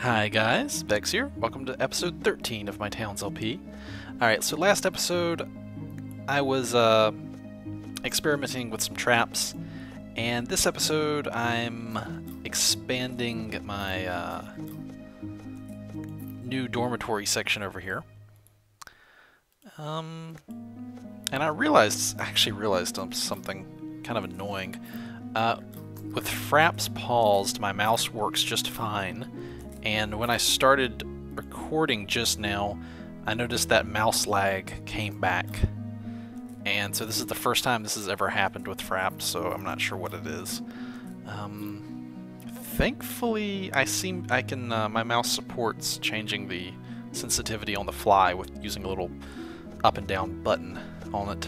Hi guys, Vechs here. Welcome to episode 13 of my Towns LP. Alright, so last episode I was experimenting with some traps, and this episode I'm expanding my new dormitory section over here. And I actually realized something kind of annoying. With fraps paused, my mouse works just fine. And when I started recording just now, I noticed that mouse lag came back. And so this is the first time this has ever happened with fraps, so I'm not sure what it is. Thankfully, my mouse supports changing the sensitivity on the fly with using a little up and down button on it.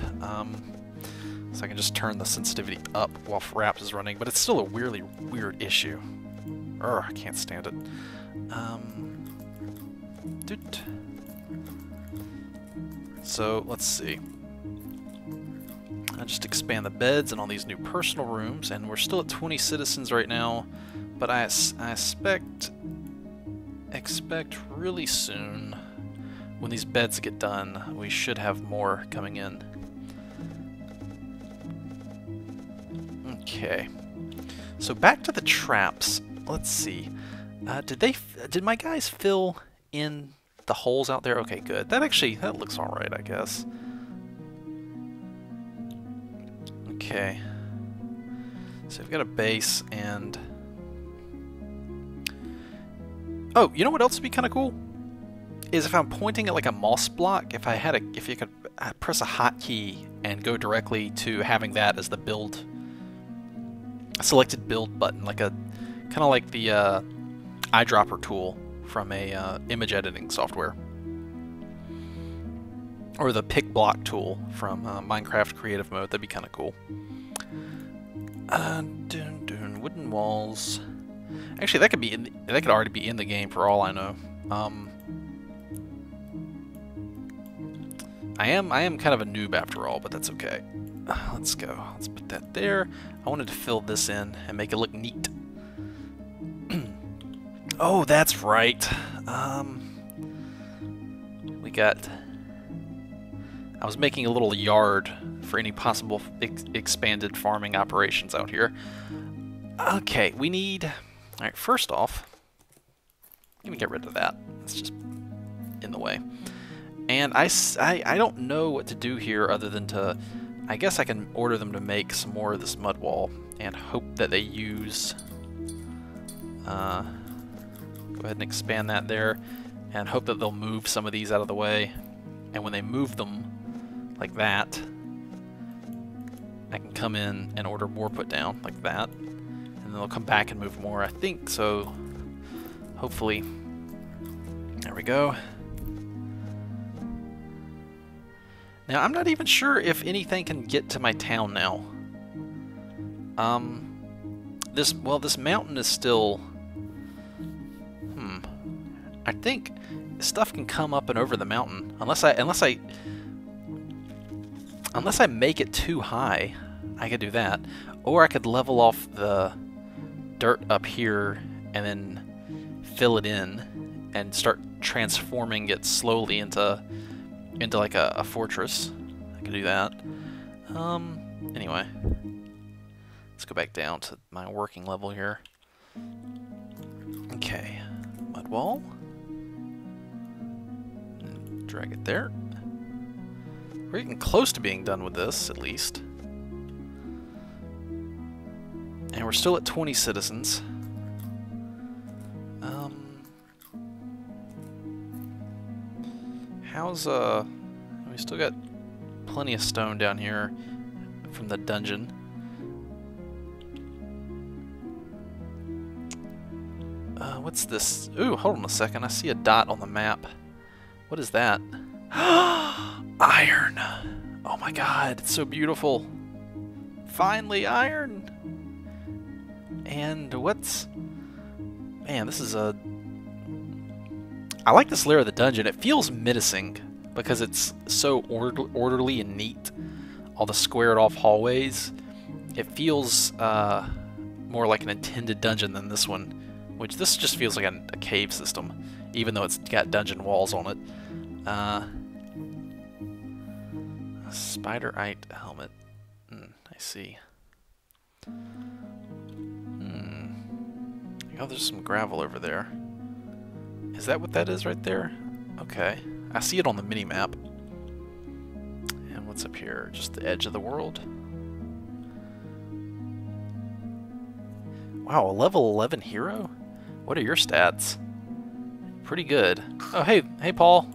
So I can just turn the sensitivity up while fraps is running, but it's still a weirdly weird issue. I can't stand it. So let's see. I just expand the beds and all these new personal rooms, and we're still at 20 citizens right now, but I expect really soon, when these beds get done, we should have more coming in. Okay. So back to the traps. Let's see. Did my guys fill in the holes out there? Okay, good. That looks alright, I guess. Okay. So we've got a base and... Oh, you know what else would be kind of cool? Is if I'm pointing at like a moss block, if you could press a hotkey and go directly to having that as the build, selected build button, like kind of like the eyedropper tool from a image editing software, or the pick block tool from Minecraft Creative Mode. That'd be kind of cool. Wooden walls. Actually, that could already be in the game for all I know. I am kind of a noob after all, but that's okay. Let's go. Let's put that there. I wanted to fill this in and make it look neat. Oh, that's right. I was making a little yard for any possible expanded farming operations out here. Okay, we need... Alright, first off, let me get rid of that. It's just in the way. And I don't know what to do here other than to... I guess I can order them to make some more of this mud wall and hope that they use... go ahead and expand that there and hope that they'll move some of these out of the way. And when they move them like that, I can come in and order more put down like that. And then they'll come back and move more, I think. So hopefully, there we go. Now, I'm not even sure if anything can get to my town now. This mountain is still... I think stuff can come up and over the mountain unless I make it too high. I could do that, or I could level off the dirt up here and then fill it in and start transforming it slowly into like a fortress. I can do that. Anyway, let's go back down to my working level here. Okay, mud wall. Drag it there. We're getting close to being done with this, at least. And we're still at 20 citizens. We still got plenty of stone down here from the dungeon. What's this? Ooh, hold on a second. I see a dot on the map. What is that? Iron! Oh my god, it's so beautiful. Finally, iron! And what's... Man, this is a... I like this layer of the dungeon. It feels menacing because it's so orderly and neat. All the squared off hallways. It feels more like an intended dungeon than this one, which this just feels like a cave system, even though it's got dungeon walls on it. A spider-ite helmet. I see. Oh, there's some gravel over there. Is that what that is right there? Okay. I see it on the mini-map. And what's up here? Just the edge of the world. Wow, a level 11 hero? What are your stats? Pretty good. Oh, hey, Paul.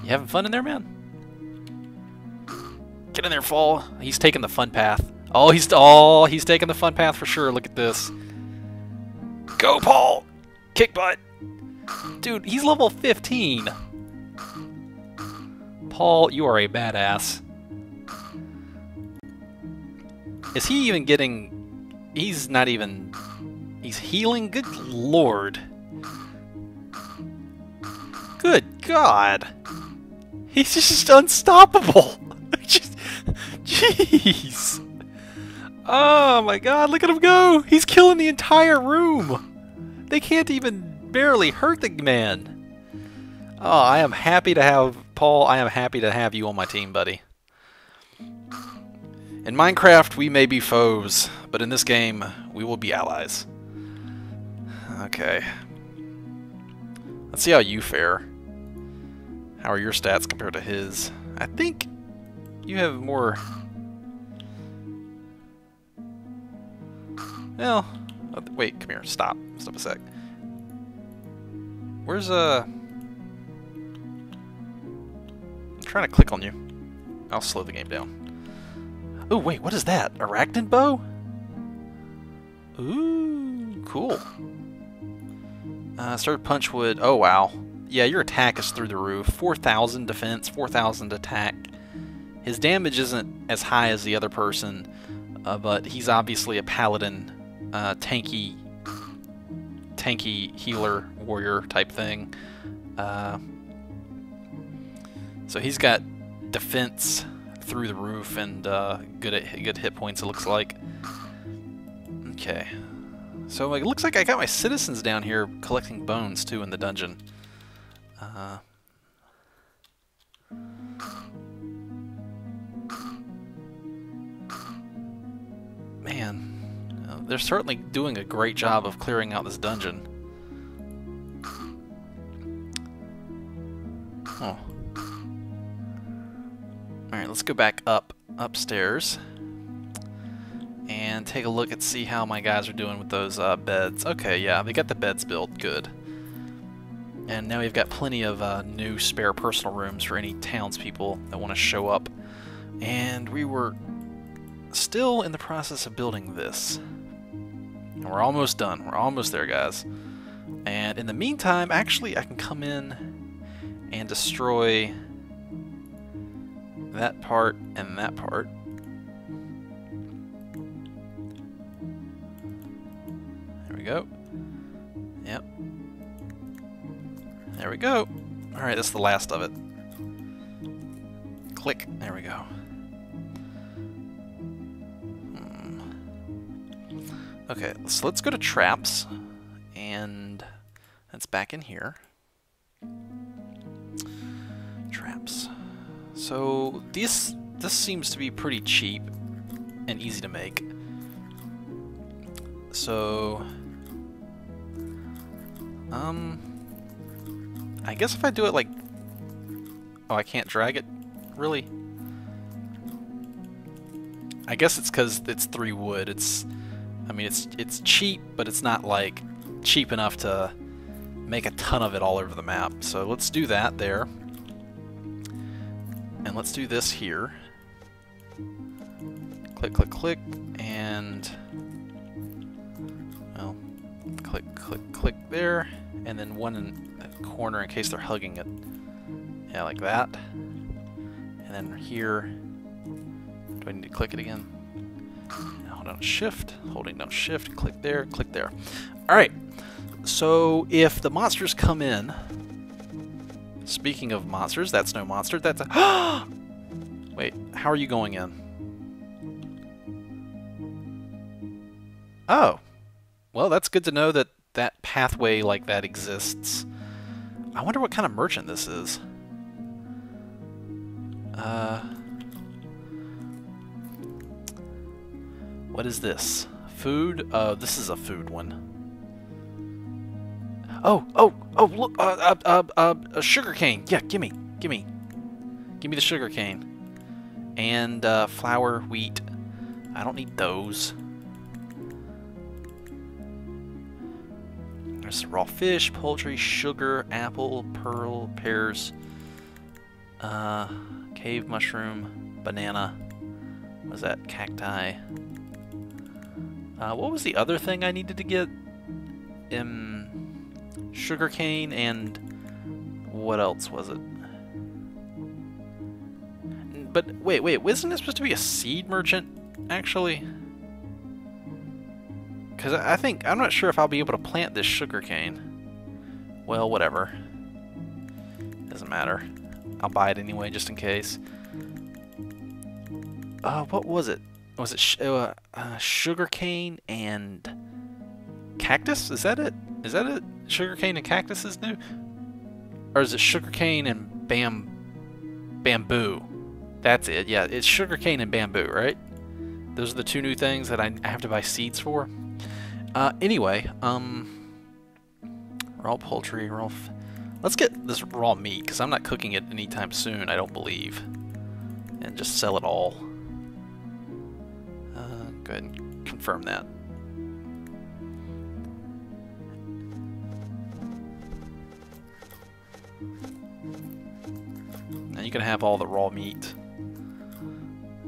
You having fun in there, man? Get in there, Paul. He's taking the fun path. Oh, he's taking the fun path for sure. Look at this. Go, Paul! Kick butt! Dude, he's level 15. Paul, you are a badass. Is he even getting... He's not even... He's healing? Good lord. Good god. He's just unstoppable. Jeez. Oh my god, look at him go. He's killing the entire room. They can't even barely hurt the man. Oh, I am happy to have... Paul, I am happy to have you on my team, buddy. In Minecraft, we may be foes, but in this game, we will be allies. Okay. Let's see how you fare. How are your stats compared to his? I think you have more... Well, wait, come here, stop. Stop a sec. Where's, I'm trying to click on you. I'll slow the game down. Oh, wait, what is that? Arachnid bow? Ooh, cool. Started punch would... Oh, wow. Yeah, your attack is through the roof. 4,000 defense, 4,000 attack. His damage isn't as high as the other person, but he's obviously a paladin, tanky healer, warrior type thing. So he's got defense through the roof and good hit points, it looks like. Okay. So it looks like I got my citizens down here collecting bones too in the dungeon. Man, they're certainly doing a great job of clearing out this dungeon. Oh. Alright, let's go back upstairs and take a look and see how my guys are doing with those beds. Okay, yeah, they got the beds built. Good. And now we've got plenty of new spare personal rooms for any townspeople that want to show up. And we were still in the process of building this. And we're almost done. We're almost there, guys. And in the meantime, actually, I can come in and destroy that part and that part. There we go. Yep. There we go. Alright, that's the last of it. Click. There we go. Okay, so let's go to traps. And that's back in here. Traps. So this seems to be pretty cheap and easy to make. So I guess if I do it like... Oh, I can't drag it? Really? I guess it's because it's 3 wood. I mean, it's cheap, but it's not like cheap enough to make a ton of it all over the map. So let's do that there. And let's do this here. Click, click, click, and... Well, click, click, click there, and then one in that corner in case they're hugging it. Yeah, like that. And then here... Do I need to click it again? Hold down Shift, holding down Shift, click there, click there. Alright, so if the monsters come in... Speaking of monsters, that's no monster, that's a... Wait, how are you going in? Oh. Well, that's good to know that that pathway like that exists. I wonder what kind of merchant this is. What is this? Food? This is a food one. Oh, look, a sugar cane. Yeah, gimme the sugar cane. And, flour, wheat. I don't need those. There's raw fish, poultry, sugar, apple, pearl, pears, cave mushroom, banana. What was that? Cacti. What was the other thing I needed to get? Sugarcane and what else was it? But wait, wasn't it supposed to be a seed merchant, actually? Because I'm not sure if I'll be able to plant this sugarcane. Well, whatever. Doesn't matter. I'll buy it anyway, just in case. What was it? Was it sugarcane and cactus? Is that it? Is that it? Sugarcane and cactus is new? Or is it sugarcane and bamboo? That's it. Yeah, it's sugarcane and bamboo, right? Those are the two new things that I have to buy seeds for. Anyway, raw poultry, let's get this raw meat, because I'm not cooking it anytime soon, I don't believe. And just sell it all. Go ahead and confirm that. And you can have all the raw meat.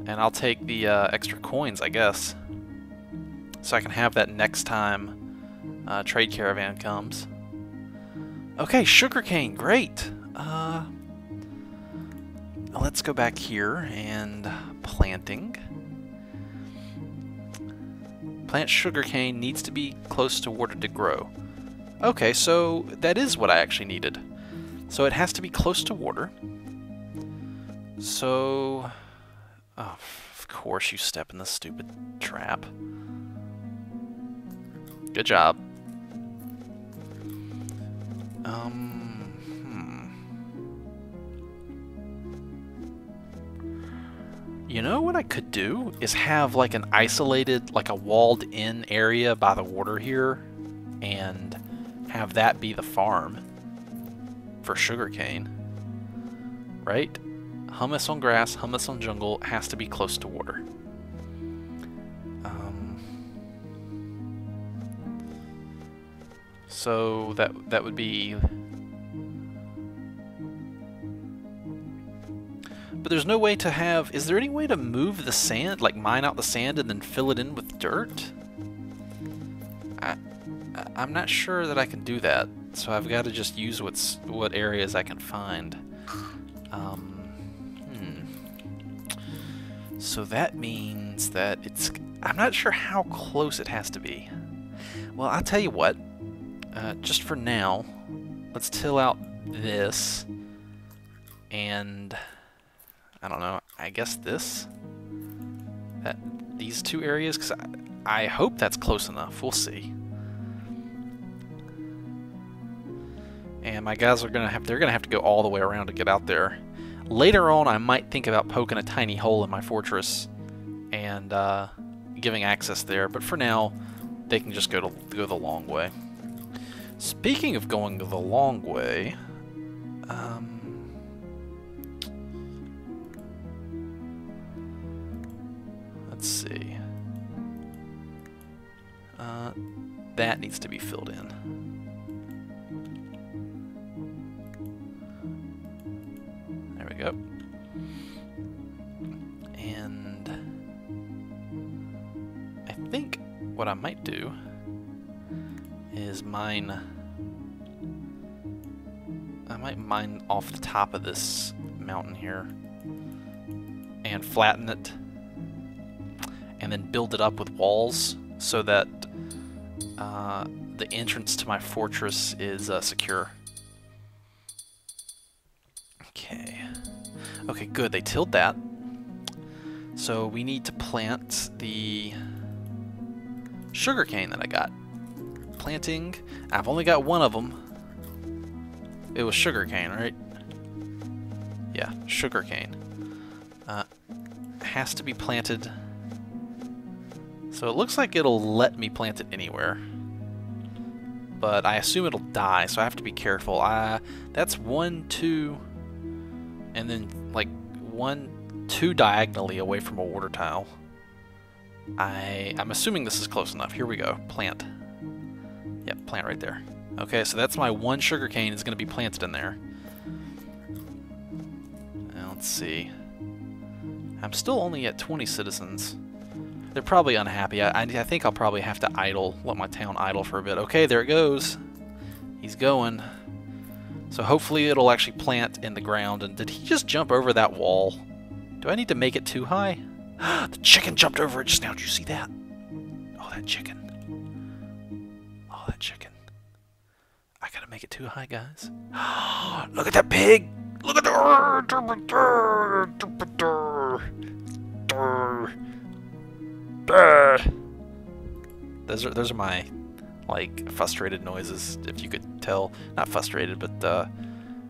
And I'll take the extra coins, I guess. So I can have that next time trade caravan comes. Okay, sugarcane, great. Let's go back here and planting. Plant sugarcane needs to be close to water to grow. Okay, so that is what I actually needed. So it has to be close to water. So, oh, of course you step in the stupid trap. Good job. You know what I could do is have like an isolated, like a walled in area by the water here, and have that be the farm for sugarcane, right? Hummus on grass, hummus on jungle, has to be close to water. So that would be... But there's no way to have... Is there any way to move the sand? Like mine out the sand and then fill it in with dirt? I'm not sure that I can do that. So I've got to just use what areas I can find. So that means that it's... I'm not sure how close it has to be. Well, I'll tell you what. Just for now, let's till out this. And... I don't know, I guess this? These two areas? Because I hope that's close enough. We'll see. And my guys are they're gonna have to go all the way around to get out there. Later on, I might think about poking a tiny hole in my fortress and giving access there. But for now, they can just go the long way. Speaking of going the long way, let's see. That needs to be filled in. There we go. And I think what I might do is mine... I might mine off the top of this mountain here and flatten it, and then build it up with walls so that the entrance to my fortress is secure. Okay. Okay, good. They tilled that. So we need to plant the sugarcane that I got. planting. I've only got one of them. It was sugarcane, right? Yeah, sugarcane. Has to be planted. So it looks like it'll let me plant it anywhere. But I assume it'll die, so I have to be careful. That's 1, 2, and then like 1, 2 diagonally away from a water tile. I'm assuming this is close enough. Here we go. Plant. Yep, plant right there. Okay, so that's my 1 sugarcane is going to be planted in there. Now, let's see. I'm still only at 20 citizens. They're probably unhappy. I think I'll probably have to let my town idle for a bit. Okay, there it goes. He's going. So hopefully it'll actually plant in the ground. And did he just jump over that wall? Do I need to make it too high? The chicken jumped over it just now. Did you see that? Oh, that chicken. Oh, that chicken. I gotta make it too high, guys. Look at that pig! Look at the... Those are my, like, frustrated noises, if you could tell. Not frustrated, but,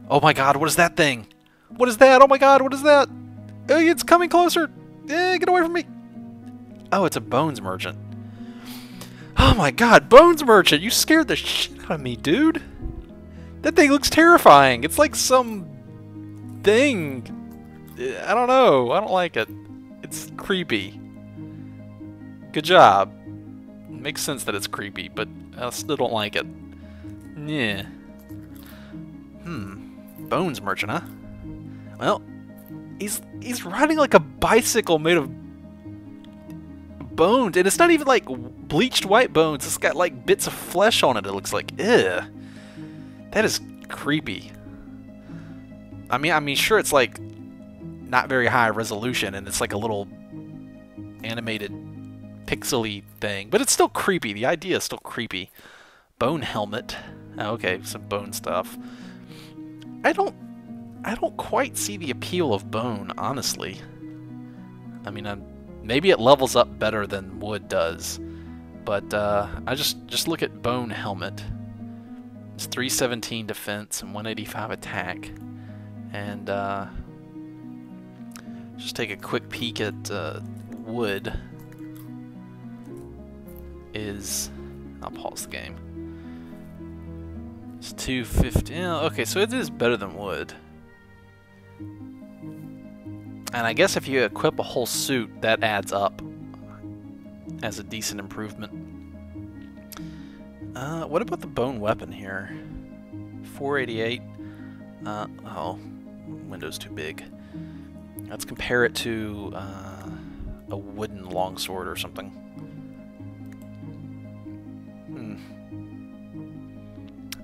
oh my god, what is that thing? What is that? Oh my god, what is that? It's coming closer! Get away from me! Oh, it's a bones merchant. Oh my god, bones merchant! You scared the shit out of me, dude! That thing looks terrifying! It's like some... thing. I don't know. I don't like it. It's creepy. Good job. Makes sense that it's creepy, but I still don't like it. Yeah. Bones merchant, huh? Well, he's riding like a bicycle made of bones, and it's not even like bleached white bones. It's got like bits of flesh on it. It looks like, ew. That is creepy. I mean, sure, it's like not very high resolution, and it's like a little animated pixely thing, but it's still creepy. The idea is still creepy. Bone helmet. Oh, okay, some bone stuff. I don't quite see the appeal of bone, honestly. I mean, maybe it levels up better than wood does, but I just look at bone helmet. It's 317 defense and 185 attack. And just take a quick peek at wood. I'll pause the game. It's 250. Yeah, okay, so it is better than wood. And I guess if you equip a whole suit, that adds up as a decent improvement. What about the bone weapon here? 488. Oh, window's too big. Let's compare it to a wooden longsword or something.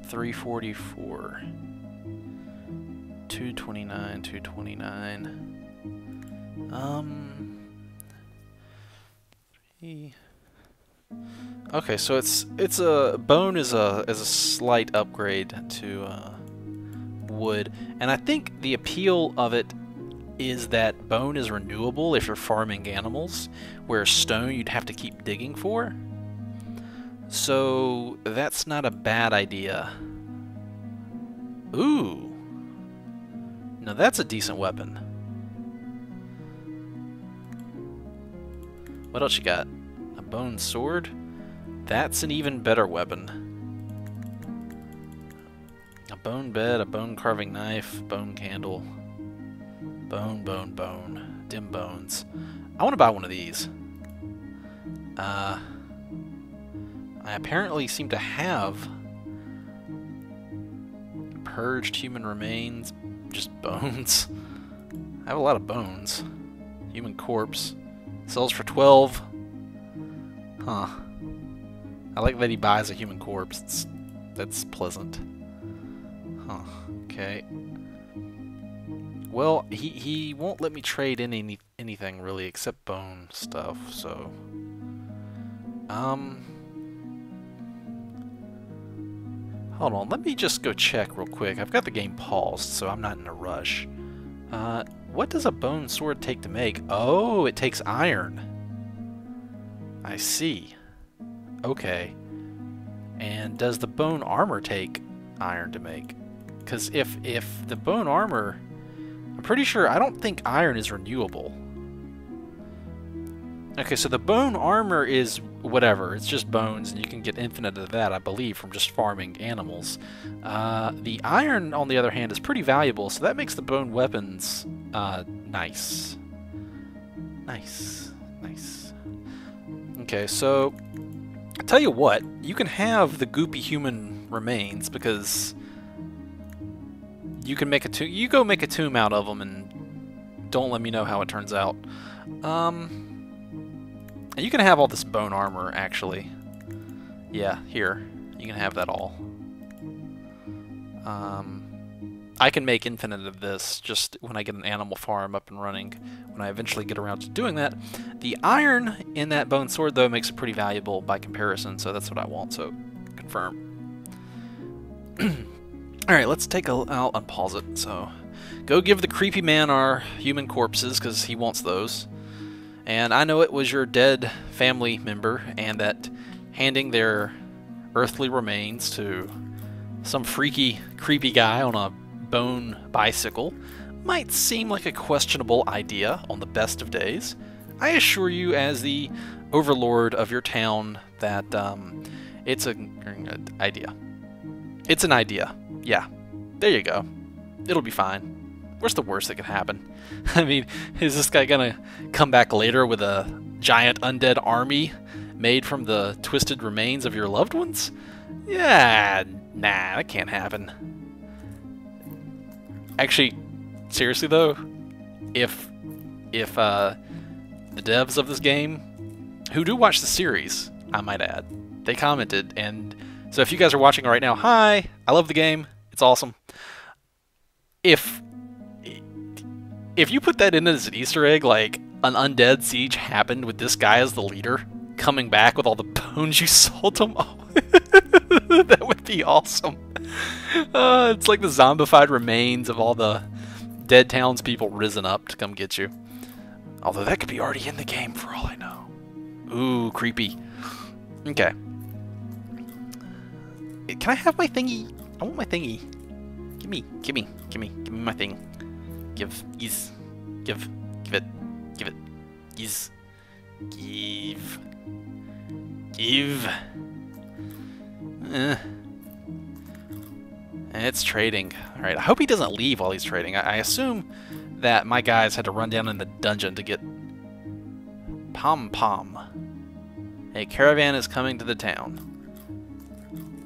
344. 229, 229. Okay, so it's a bone is a slight upgrade to wood, and I think the appeal of it is that bone is renewable if you're farming animals, whereas stone you'd have to keep digging for. So that's not a bad idea. Ooh. Now that's a decent weapon. What else you got? A bone sword? That's an even better weapon. A bone bed, a bone carving knife, bone candle. Bone, bone, bone. Dim bones. I want to buy one of these. I apparently seem to have purged human remains, just bones. I have a lot of bones. Human corpse. Sells for 12. Huh. I like that he buys a human corpse. That's pleasant. Huh. Okay. Well, he won't let me trade anything really except bone stuff, so... Hold on, let me just go check real quick. I've got the game paused, so I'm not in a rush. What does a bone sword take to make? Oh, it takes iron. I see. Okay. And does the bone armor take iron to make? Because if the bone armor, I'm pretty sure, I don't think iron is renewable. Okay, so the bone armor is whatever. It's just bones, and you can get infinite of that, I believe, from just farming animals. The iron, on the other hand, is pretty valuable, so that makes the bone weapons nice. Nice. Nice. Okay, so I tell you what, you can have the goopy human remains, because you can make a tomb. You go make a tomb out of them, and don't let me know how it turns out. And you can have all this bone armor, actually. Yeah, here. You can have that all. I can make infinite of this just when I get an animal farm up and running, when I eventually get around to doing that. The iron in that bone sword, though, makes it pretty valuable by comparison, so that's what I want, so confirm. Alright, let's take a... I'll unpause it, so... Go give the creepy man our human corpses, because he wants those. And I know it was your dead family member, and that handing their earthly remains to some freaky, creepy guy on a bone bicycle might seem like a questionable idea on the best of days. I assure you, as the overlord of your town, that it's an idea. It's an idea. Yeah, there you go. It'll be fine. What's the worst that could happen? I mean, is this guy gonna come back later with a giant undead army made from the twisted remains of your loved ones? Yeah, nah, that can't happen. Actually, seriously though, if the devs of this game, who do watch the series, I might add, they commented, and so if you guys are watching right now, hi, I love the game, it's awesome. If you put that in as an Easter egg, like an undead siege happened with this guy as the leader, coming back with all the bones you sold him, oh, that would be awesome. It's like the zombified remains of all the dead townspeople risen up to come get you. Although that could be already in the game for all I know. Ooh, creepy. Okay. Can I have my thingy? I want my thingy. Give me my thing. Give it, give, it's trading. Alright, I hope he doesn't leave while he's trading. I assume that my guys had to run down in the dungeon to get Pom-Pom. A caravan is coming to the town.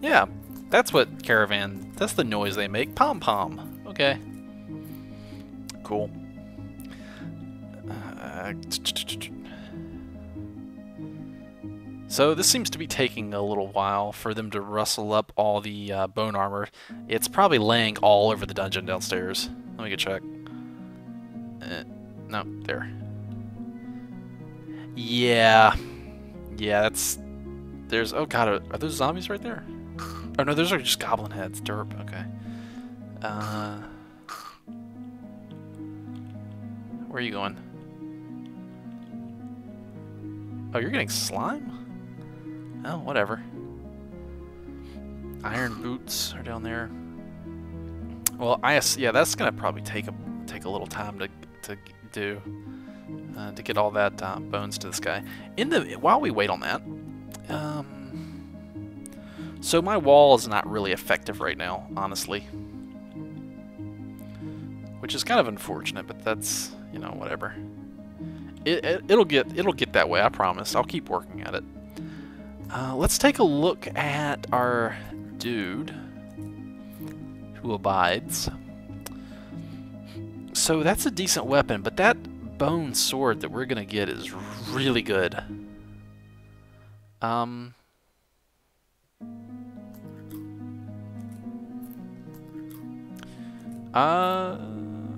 Yeah, that's what caravan, that's the noise they make. Pom-Pom. Okay. Cool. So this seems to be taking a little while for them to rustle up all the bone armor. It's probably laying all over the dungeon downstairs. Let me go check. No, there. Yeah. Yeah, that's... There's... Oh god, are those zombies right there? Oh no, those are just goblin heads. Derp, okay. Where are you going? Oh, you're getting slime? Oh, whatever. Iron boots are down there. Well, yeah, that's gonna probably take a little time to do to get all that bones to this guy. While we wait on that, so my wall is not really effective right now, honestly, which is kind of unfortunate. But that's, you know, whatever. It'll get that way, I promise. I'll keep working at it. Let's take a look at our dude who abides. So that's a decent weapon, but that bone sword that we're gonna get is really good. I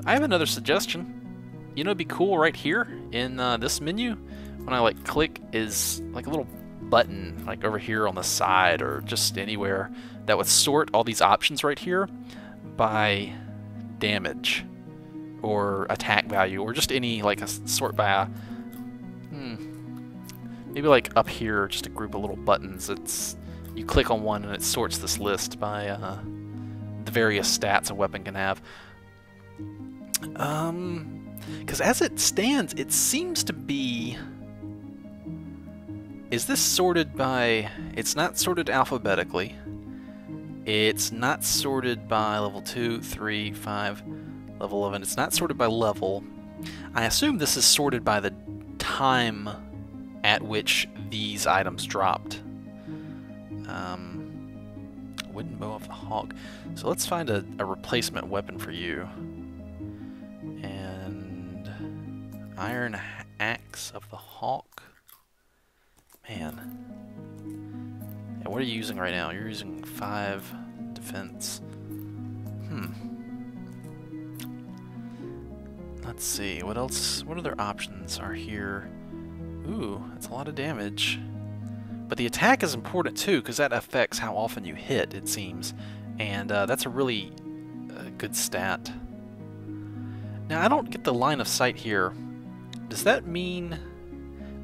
have another suggestion. You know, it'd be cool right here in this menu, when I like click, is like a little button like over here on the side or just anywhere that would sort all these options right here by damage or attack value, or just any, like a sort by a maybe like up here, just a group of little buttons. It's you click on one and it sorts this list by the various stats a weapon can have. Because as it stands, it seems to be... Is this sorted by... It's not sorted alphabetically. It's not sorted by level 2, 3, 5, level 11. It's not sorted by level. I assume this is sorted by the time at which these items dropped. Wooden bow of the hawk. So let's find a replacement weapon for you. And iron axe of the hawk. Man. Yeah, what are you using right now? You're using 5 defense. Let's see, what else? What other options are here? Ooh, that's a lot of damage. But the attack is important too, because that affects how often you hit, it seems. And that's a really good stat. Now, I don't get the line of sight here. Does that mean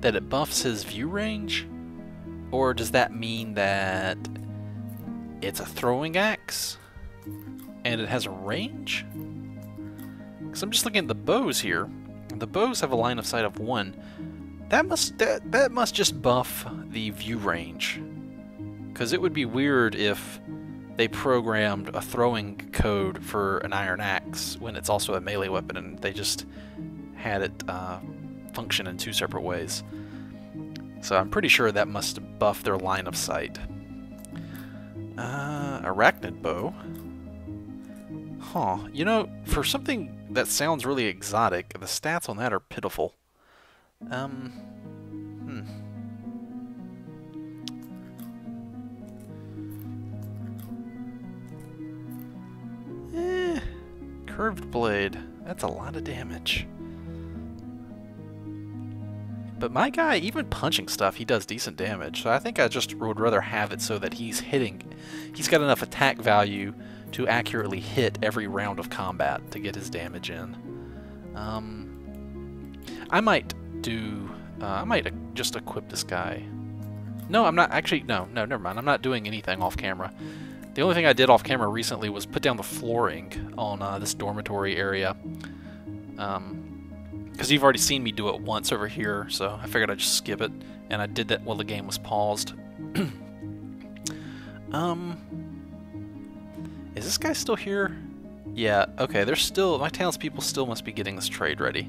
that it buffs his view range? Or does that mean that it's a throwing axe and it has a range? Because I'm just looking at the bows here. The bows have a line of sight of 1. That must just buff the view range. Because it would be weird if they programmed a throwing code for an iron axe when it's also a melee weapon and they just had it function in 2 separate ways. So I'm pretty sure that must buff their line of sight. Arachnid bow. Huh. You know, for something that sounds really exotic, the stats on that are pitiful. Curved blade. That's a lot of damage. But my guy, even punching stuff, he does decent damage. So I think I just would rather have it so that he's hitting. He's got enough attack value to accurately hit every round of combat to get his damage in. I might do... I might just equip this guy. No, I'm not. Actually, no, never mind. I'm not doing anything off camera. The only thing I did off camera recently was put down the flooring on this dormitory area. Because you've already seen me do it once over here, so I figured I'd just skip it. And I did that while the game was paused. Is this guy still here? Yeah, okay, there's still... My townspeople still must be getting this trade ready.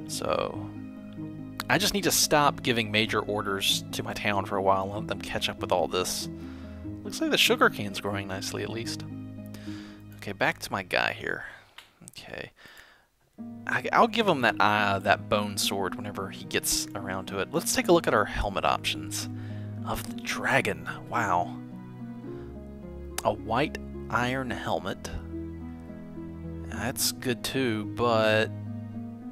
So... I just need to stop giving major orders to my town for a while and let them catch up with all this. Looks like the sugarcane's growing nicely, at least. Okay, back to my guy here. Okay. I'll give him that that bone sword whenever he gets around to it. Let's take a look at our helmet options. Of the dragon. Wow. A white iron helmet. That's good too, but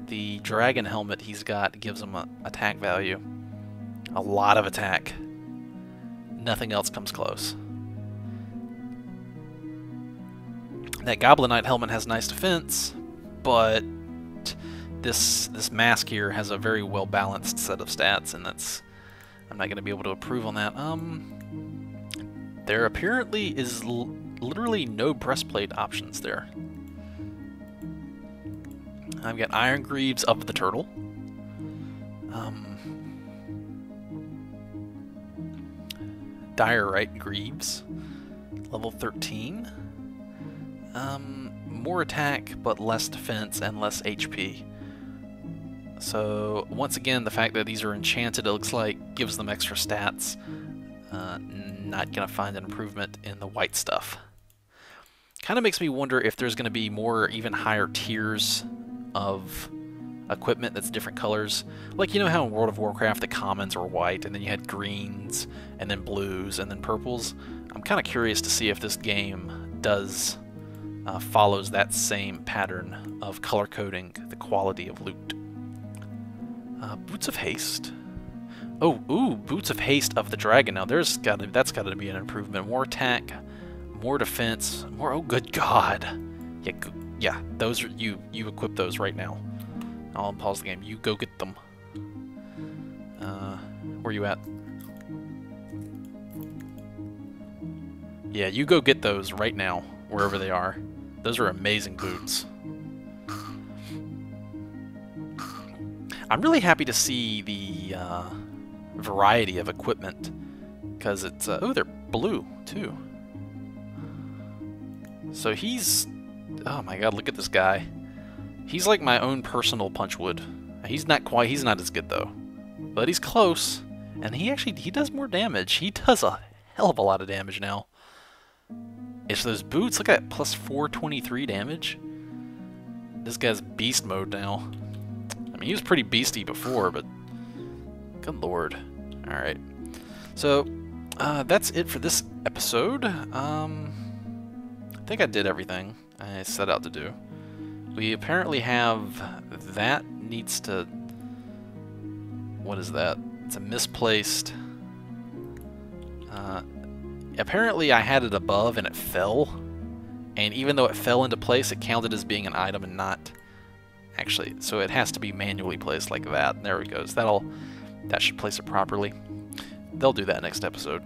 the dragon helmet he's got gives him an attack value. A lot of attack. Nothing else comes close. That Goblin Knight helmet has nice defense, but this mask here has a very well balanced set of stats, and I'm not going to be able to improve on that. There apparently is literally no breastplate options there. I've got Iron Greaves of the Turtle. Diorite Greaves, level 13. More attack, but less defense and less HP. So, once again, the fact that these are enchanted, it looks like, gives them extra stats. Not gonna find an improvement in the white stuff. Kind of makes me wonder if there's gonna be more, even higher tiers of equipment that's different colors. Like, you know how in World of Warcraft the commons are white, and then you had greens, and then blues, and then purples? I'm kind of curious to see if this game does follows that same pattern of color coding the quality of loot. Boots of Haste. Oh, ooh, Boots of Haste of the Dragon. Now that's got to be an improvement. More attack, more defense, more. Oh, good God! Yeah, those are you. You equip those right now. I'll pause the game. You go get them. Where you at? Yeah, you go get those right now, wherever they are. Those are amazing boots. I'm really happy to see the variety of equipment, because it's... oh, they're blue, too. So he's... oh my god, look at this guy. He's like my own personal Punchwood. He's not as good, though. But he's close, and he does more damage. He does a hell of a lot of damage now. It's those boots, look at plus 423 damage. This guy's beast mode now. I mean, he was pretty beasty before, but good lord. Alright. So, that's it for this episode. I think I did everything I set out to do. We apparently have... that needs to... what is that? It's a misplaced... apparently I had it above and it fell. And even though it fell into place, it counted as being an item and not... actually, so it has to be manually placed like that. There it goes. That should place it properly. They'll do that next episode.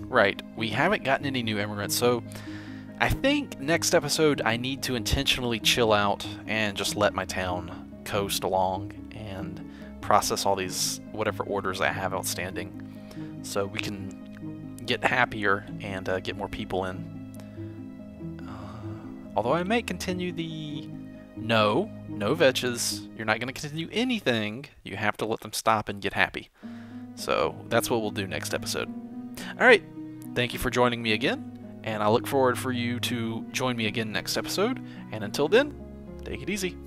Right, we haven't gotten any new immigrants, so I think next episode I need to intentionally chill out and just let my town coast along and process all these whatever orders I have outstanding, so we can get happier and get more people in. Although I may continue the... no Vechs. You're not going to continue anything. You have to let them stop and get happy. So that's what we'll do next episode. Alright, thank you for joining me again, and I look forward for you to join me again next episode, and until then, take it easy.